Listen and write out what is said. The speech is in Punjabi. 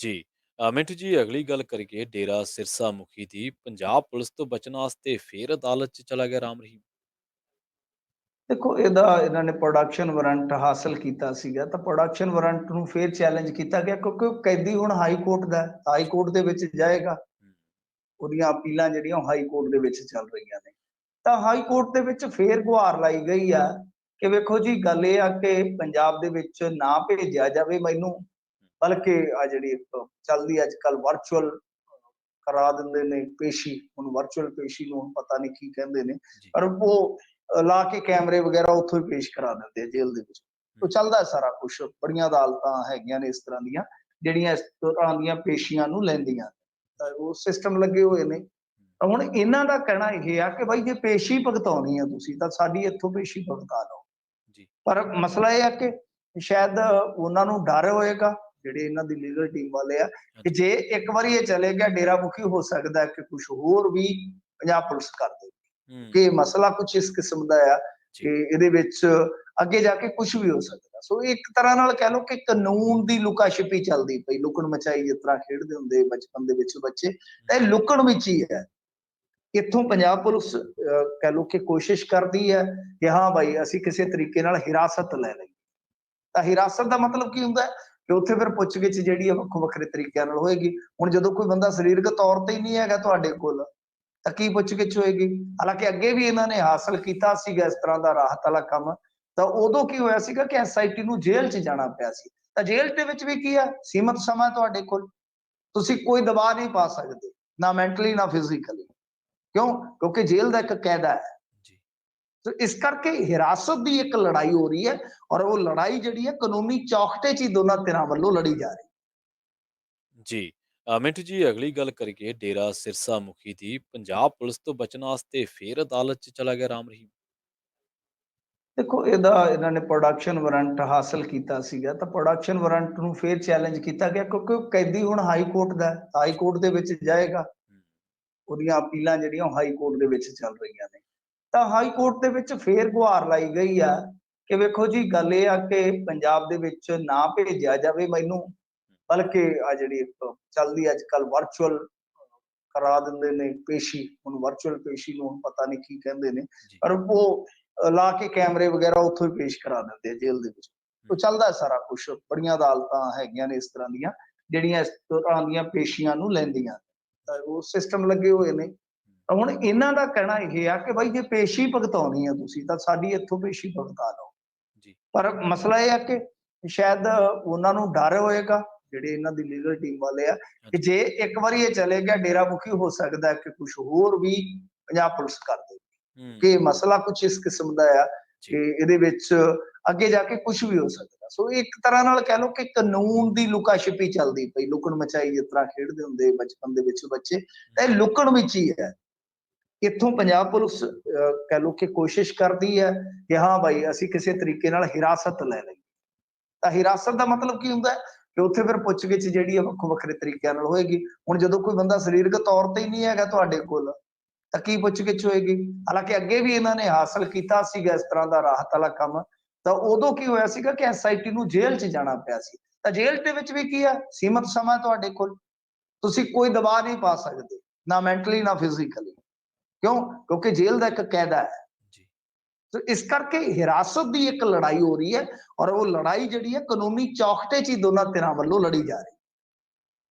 ਜੀ ਮਿੰਟੂ ਜੀ ਅਗਲੀ ਗੱਲ ਕਰੀਏ ਡੇਰਾ ਸਿਰਸਾ ਮੁਖੀ ਦੀ ਪੰਜਾਬ ਪੁਲਿਸ ਤੋਂ ਬਚਣ ਵਾਸਤੇ ਫੇਰ ਅਦਾਲਤ ਚ ਚਲਾ ਗਿਆ ਰਾਮ ਰਹੀਮ। ਦੇਖੋ ਇਹਦਾ ਇਹਨਾਂ ਨੇ ਪ੍ਰੋਡਕਸ਼ਨ ਵਾਰੰਟ ਹਾਸਲ ਕੀਤਾ ਸੀਗਾ ਤਾਂ ਪ੍ਰੋਡਕਸ਼ਨ ਵਾਰੰਟ ਨੂੰ ਫੇਰ ਚੈਲੰਜ ਕੀਤਾ ਗਿਆ ਕਿਉਂਕਿ ਉਹ ਕੈਦੀ ਹੁਣ ਹਾਈ ਕੋਰਟ ਦਾ ਹੈ। ਹਾਈ ਜੀ। ਕੋਰਟ ਦੇ ਵਿੱਚ ਜਾਏਗਾ। ਹੂੰ। ਉਹਦੀਆਂ ਅਪੀਲਾਂ ਜਿਹੜੀਆਂ ਉਹ ਹਾਈ ਕੋਰਟ ਦੇ ਵਿੱਚ ਚੱਲ ਰਹੀਆਂ ਨੇ ਤਾਂ ਹਾਈ ਕੋਰਟ ਦੇ ਵਿੱਚ ਫੇਰ ਗੁਹਾਰ ਲਾਈ ਗਈ ਆ ਕਿ ਵੇਖੋ ਜੀ ਗੱਲ ਇਹ ਆ ਕਿ ਪੰਜਾਬ ਦੇ ਵਿੱਚ ਨਾ ਭੇਜਿਆ ਜਾਵੇ ਮੈਨੂੰ, ਬਲਕਿ ਆ ਜਿਹੜੀ ਇੱਕ ਚੱਲਦੀ ਅੱਜ ਕੱਲ ਵਰਚੁਅਲ ਕਰਾ ਦਿੰਦੇ ਨੇ ਪੇਸ਼ੀ, ਹੁਣ ਵਰਚੁਅਲ ਪੇਸ਼ੀ ਨੂੰ ਹੁਣ ਪਤਾ ਨਹੀਂ ਕੀ ਕਹਿੰਦੇ ਨੇ, ਜੀ। ਪਰ ਉਹ ਲਾ ਕੇ ਕੈਮਰੇ ਵਗੈਰਾ ਉੱਥੋਂ ਹੀ ਪੇਸ਼ ਕਰਾ ਦਿੰਦੇ ਆ ਜੇਲ੍ਹ ਦੇ ਵਿੱਚ। ਉਹ ਹੂੰ। ਚੱਲਦਾ ਸਾਰਾ ਕੁਛ, ਬੜੀਆਂ ਅਦਾਲਤਾਂ ਹੈਗੀਆਂ ਨੇ ਇਸ ਤਰ੍ਹਾਂ ਦੀਆਂ ਜਿਹੜੀਆਂ ਇਸ ਤਰ੍ਹਾਂ ਦੀਆਂ ਪੇਸ਼ੀਆਂ ਨੂੰ ਲੈਂਦੀਆਂ, ਤਾਂ ਉਹ ਸਿਸਟਮ ਲੱਗੇ ਹੋਏ ਨੇ। ਤਾਂ ਹੁਣ ਇਹਨਾਂ ਦਾ ਕਹਿਣਾ ਇਹ ਆ ਕਿ ਬਾਈ ਜੇ ਪੇਸ਼ੀ ਭੁਗਤਾਉਣੀ ਆ ਤੁਸੀਂ ਤਾਂ ਸਾਡੀ ਇੱਥੋਂ ਪੇਸ਼ੀ ਭੁਗਤਾ ਲਓ। ਜੀ। ਪਰ ਮਸਲਾ ਇਹ ਆ ਕਿ ਸ਼ਾਇਦ ਉਹਨਾਂ ਨੂੰ ਡਰ ਹੋਏਗਾ ਜਿਹੜੇ ਇਹਨਾਂ ਦੀ ਲੀਗਲ ਟੀਮ ਵਾਲੇ ਆ ਕਿ ਅੱਛਾ। ਜੇ ਇੱਕ ਵਾਰੀ ਇਹ ਚਲੇ ਗਿਆ ਡੇਰਾ ਮੁਖੀ, ਹੋ ਸਕਦਾ ਕਿ ਕੁਝ ਹੋਰ ਵੀ ਪੰਜਾਬ ਪੁਲਿਸ ਕਰ ਦੇ ਹੂੰ। ਕਿ ਮਸਲਾ ਕੁਝ ਇਸ ਕਿਸਮ ਦਾ ਆ ਜੀ। ਕਿ ਇਹਦੇ ਵਿੱਚ ਅੱਗੇ ਜਾ ਕੇ ਕੁਝ ਵੀ ਹੋ ਸਕਦਾ। ਸੋ ਇੱਕ ਤਰ੍ਹਾਂ ਨਾਲ ਕਹਿ ਲਓ ਕਿ ਕਾਨੂੰਨ ਦੀ ਲੁਕਾ ਛਿਪੀ ਚੱਲਦੀ ਪਈ, ਲੁਕਣ ਮਚਾਈ ਜਿਸ ਤਰ੍ਹਾਂ ਖੇਡਦੇ ਹੁੰਦੇ ਬਚਪਨ ਦੇ ਵਿੱਚ ਬੱਚੇ, ਤਾਂ ਇਹ ਲੁਕਣ ਵਿੱਚ ਹੀ ਹੈ। ਇੱਥੋਂ ਪੰਜਾਬ ਪੁਲਿਸ ਕਹਿ ਲਓ ਕਿ ਕੋਸ਼ਿਸ਼ ਕਰਦੀ ਹੈ ਕਿ ਹਾਂ ਭਾਈ ਅਸੀਂ ਕਿਸੇ ਤਰੀਕੇ ਨਾਲ ਹਿਰਾਸਤ ਲੈ ਲਈਏ। ਤਾਂ ਹਿਰਾਸਤ ਦਾ ਮਤਲਬ ਕੀ ਹੁੰਦਾ ਹੈ ਕਿ ਉੱਥੇ ਫਿਰ ਪੁੱਛਗਿੱਛ ਜਿਹੜੀ ਹੈ ਵੱਖੋ ਵੱਖਰੇ ਤਰੀਕਿਆਂ ਨਾਲ ਹੋਏਗੀ। ਹੁਣ ਜਦੋਂ ਕੋਈ ਬੰਦਾ ਸਰੀਰਕ ਤੌਰ ਤੇ ਹੀ ਨਹੀਂ ਹੈਗਾ ਤੁਹਾਡੇ ਕੋਲ ਤਾਂ ਕੀ ਪੁੱਛਗਿੱਛ ਹੋਏਗੀ। ਹਾਲਾਂਕਿ ਅੱਗੇ ਵੀ ਇਹਨਾਂ ਨੇ ਹਾਸਲ ਕੀਤਾ ਸੀਗਾ ਇਸ ਤਰ੍ਹਾਂ ਦਾ ਰਾਹਤ ਵਾਲਾ ਕੰਮ, ਤਾਂ ਉਦੋਂ ਕੀ ਹੋਇਆ ਸੀਗਾ ਕਿ ਐਸਆਈਟੀ ਨੂੰ ਜੇਲ੍ਹ 'ਚ ਜਾਣਾ ਪਿਆ ਸੀ। ਤਾਂ ਜੇਲ੍ਹ ਦੇ ਵਿੱਚ ਵੀ ਕੀ ਆ, ਸੀਮਤ ਸਮਾਂ ਤੁਹਾਡੇ ਕੋਲ, ਤੁਸੀਂ ਕੋਈ ਦਬਾਅ ਨਹੀਂ ਪਾ ਸਕਦੇ, ਨਾ ਮੈਂਟਲੀ ਨਾ ਫਿਜ਼ੀਕਲੀ। ਕਿਉਂ? ਕਿਉਂਕਿ ਜੇਲ੍ਹ ਦਾ ਇੱਕ ਕਾਇਦਾ ਹੈ। ਜੀ। ਸੋ ਇਸ ਕਰਕੇ ਹਿਰਾਸਤ ਦੀ ਇੱਕ ਲੜਾਈ ਹੋ ਰਹੀ ਹੈ ਔਰ ਉਹ ਲੜਾਈ ਜਿਹੜੀ ਹੈ ਕਾਨੂੰਨੀ ਚੌਖਟੇ 'ਚ ਹੀ ਦੋਨਾਂ ਧਿਰਾਂ ਵੱਲੋਂ ਲੜੀ ਜਾ ਰਹੀ ਹੈ। ਜੀ ਮਿੰਟੂ ਜੀ ਅਗਲੀ ਗੱਲ ਕਰੀਏ ਡੇਰਾ ਸਿਰਸਾ ਮੁਖੀ ਦੀ ਪੰਜਾਬ ਪੁਲਿਸ ਤੋਂ ਬਚਣ ਵਾਸਤੇ ਫੇਰ ਅਦਾਲਤ ਚ ਚਲਾ ਗਿਆ ਰਾਮ ਰਹੀਮ। ਦੇਖੋ ਇਹਦਾ ਇਹਨਾਂ ਨੇ ਪ੍ਰੋਡਕਸ਼ਨ ਵਾਰੰਟ ਹਾਸਲ ਕੀਤਾ ਸੀਗਾ ਤਾਂ ਪ੍ਰੋਡਕਸ਼ਨ ਵਾਰੰਟ ਨੂੰ ਫੇਰ ਚੈਲੰਜ ਕੀਤਾ ਗਿਆ ਕਿਉਂਕਿ ਉਹ ਕੈਦੀ ਹੁਣ ਹਾਈ ਕੋਰਟ ਦਾ ਹੈ। ਹਾਈ ਜੀ। ਕੋਰਟ ਦੇ ਵਿੱਚ ਜਾਏਗਾ। ਹੂੰ। ਉਹਦੀਆਂ ਅਪੀਲਾਂ ਜਿਹੜੀਆਂ ਉਹ ਹਾਈ ਕੋਰਟ ਦੇ ਵਿੱਚ ਚੱਲ ਰਹੀਆਂ ਨੇ ਤਾਂ ਹਾਈ ਕੋਰਟ ਦੇ ਵਿੱਚ ਫੇਰ ਗੁਹਾਰ ਲਾਈ ਗਈ ਆ ਕਿ ਵੇਖੋ ਜੀ ਗੱਲ ਇਹ ਆ ਕਿ ਪੰਜਾਬ ਦੇ ਵਿੱਚ ਨਾ ਭੇਜਿਆ ਜਾਵੇ ਮੈਨੂੰ, ਬਲਕਿ ਆ ਜਿਹੜੀ ਇੱਕ ਚੱਲਦੀ ਅੱਜ ਕੱਲ ਵਰਚੁਅਲ ਕਰਾ ਦਿੰਦੇ ਨੇ ਪੇਸ਼ੀ, ਹੁਣ ਵਰਚੁਅਲ ਪੇਸ਼ੀ ਨੂੰ ਹੁਣ ਪਤਾ ਨਹੀਂ ਕੀ ਕਹਿੰਦੇ ਨੇ, ਜੀ। ਪਰ ਉਹ ਲਾ ਕੇ ਕੈਮਰੇ ਵਗੈਰਾ ਉੱਥੋਂ ਹੀ ਪੇਸ਼ ਕਰਾ ਦਿੰਦੇ ਆ ਜੇਲ੍ਹ ਦੇ ਵਿੱਚ। ਉਹ ਹੂੰ। ਚੱਲਦਾ ਸਾਰਾ ਕੁਛ, ਬੜੀਆਂ ਅਦਾਲਤਾਂ ਹੈਗੀਆਂ ਨੇ ਇਸ ਤਰ੍ਹਾਂ ਦੀਆਂ ਜਿਹੜੀਆਂ ਇਸ ਤਰ੍ਹਾਂ ਦੀਆਂ ਪੇਸ਼ੀਆਂ ਨੂੰ ਲੈਂਦੀਆਂ, ਤਾਂ ਉਹ ਸਿਸਟਮ ਲੱਗੇ ਹੋਏ ਨੇ। ਤਾਂ ਹੁਣ ਇਹਨਾਂ ਦਾ ਕਹਿਣਾ ਇਹ ਆ ਕਿ ਬਾਈ ਜੇ ਪੇਸ਼ੀ ਭੁਗਤਾਉਣੀ ਆ ਤੁਸੀਂ ਤਾਂ ਸਾਡੀ ਇੱਥੋਂ ਪੇਸ਼ੀ ਭੁਗਤਾ ਲਓ। ਜੀ। ਪਰ ਮਸਲਾ ਇਹ ਆ ਕਿ ਸ਼ਾਇਦ ਉਹਨਾਂ ਨੂੰ ਡਰ ਹੋਏਗਾ ਜਿਹੜੇ ਇਹਨਾਂ ਦੀ ਲੀਗਲ ਟੀਮ ਵਾਲੇ ਆ ਕਿ ਅੱਛਾ। ਜੇ ਇੱਕ ਵਾਰੀ ਇਹ ਚਲੇ ਗਿਆ ਡੇਰਾ ਮੁਖੀ, ਹੋ ਸਕਦਾ ਕਿ ਕੁਝ ਹੋਰ ਵੀ ਪੰਜਾਬ ਪੁਲਿਸ ਕਰ ਦੇ ਹੂੰ। ਕਿ ਮਸਲਾ ਕੁਝ ਇਸ ਕਿਸਮ ਦਾ ਆ ਜੀ। ਕਿ ਇਹਦੇ ਵਿੱਚ ਅੱਗੇ ਜਾ ਕੇ ਕੁਝ ਵੀ ਹੋ ਸਕਦਾ। ਸੋ ਇੱਕ ਤਰ੍ਹਾਂ ਨਾਲ ਕਹਿ ਲਓ ਕਿ ਕਾਨੂੰਨ ਦੀ ਲੁਕਾ ਛਿਪੀ ਚੱਲਦੀ ਪਈ, ਲੁਕਣ ਮਚਾਈ ਜਿਸ ਤਰ੍ਹਾਂ ਖੇਡਦੇ ਹੁੰਦੇ ਬਚਪਨ ਦੇ ਵਿੱਚ ਬੱਚੇ, ਤਾਂ ਇਹ ਲੁਕਣ ਵਿੱਚ ਹੀ ਹੈ। ਇੱਥੋਂ ਪੰਜਾਬ ਪੁਲਿਸ ਕਹਿ ਲਓ ਕਿ ਕੋਸ਼ਿਸ਼ ਕਰਦੀ ਹੈ ਕਿ ਹਾਂ ਭਾਈ ਅਸੀਂ ਕਿਸੇ ਤਰੀਕੇ ਨਾਲ ਹਿਰਾਸਤ ਲੈ ਲਈਏ। ਤਾਂ ਹਿਰਾਸਤ ਦਾ ਮਤਲਬ ਕੀ ਹੁੰਦਾ ਹੈ ਕਿ ਉੱਥੇ ਫਿਰ ਪੁੱਛਗਿੱਛ ਜਿਹੜੀ ਹੈ ਵੱਖੋ ਵੱਖਰੇ ਤਰੀਕਿਆਂ ਨਾਲ ਹੋਏਗੀ। ਹੁਣ ਜਦੋਂ ਕੋਈ ਬੰਦਾ ਸਰੀਰਕ ਤੌਰ ਤੇ ਹੀ ਨਹੀਂ ਹੈਗਾ ਤੁਹਾਡੇ ਕੋਲ ਤਾਂ ਕੀ ਪੁੱਛਗਿੱਛ ਹੋਏਗੀ। ਹਾਲਾਂਕਿ ਅੱਗੇ ਵੀ ਇਹਨਾਂ ਨੇ ਹਾਸਲ ਕੀਤਾ ਸੀਗਾ ਇਸ ਤਰ੍ਹਾਂ ਦਾ ਰਾਹਤ ਵਾਲਾ ਕੰਮ, ਤਾਂ ਉਦੋਂ ਕੀ ਹੋਇਆ ਸੀਗਾ ਕਿ ਐਸਆਈਟੀ ਨੂੰ ਜੇਲ੍ਹ 'ਚ ਜਾਣਾ ਪਿਆ ਸੀ। ਤਾਂ ਜੇਲ੍ਹ ਦੇ ਵਿੱਚ ਵੀ ਕੀ ਆ, ਸੀਮਤ ਸਮਾਂ ਤੁਹਾਡੇ ਕੋਲ, ਤੁਸੀਂ ਕੋਈ ਦਬਾਅ ਨਹੀਂ ਪਾ ਸਕਦੇ, ਨਾ ਮੈਂਟਲੀ ਨਾ ਫਿਜ਼ੀਕਲੀ। ਕਿਉਂ? ਕਿਉਂਕਿ ਜੇਲ੍ਹ ਦਾ ਇੱਕ ਕਾਇਦਾ ਹੈ। ਜੀ। ਸੋ ਇਸ ਕਰਕੇ ਹਿਰਾਸਤ ਦੀ ਇੱਕ ਲੜਾਈ ਹੋ ਰਹੀ ਹੈ ਔਰ ਉਹ ਲੜਾਈ ਜਿਹੜੀ ਹੈ ਕਾਨੂੰਨੀ ਚੌਖਟੇ 'ਚ ਹੀ ਦੋਨਾਂ ਧਿਰਾਂ ਵੱਲੋਂ ਲੜੀ ਜਾ ਰਹੀ ਹੈ।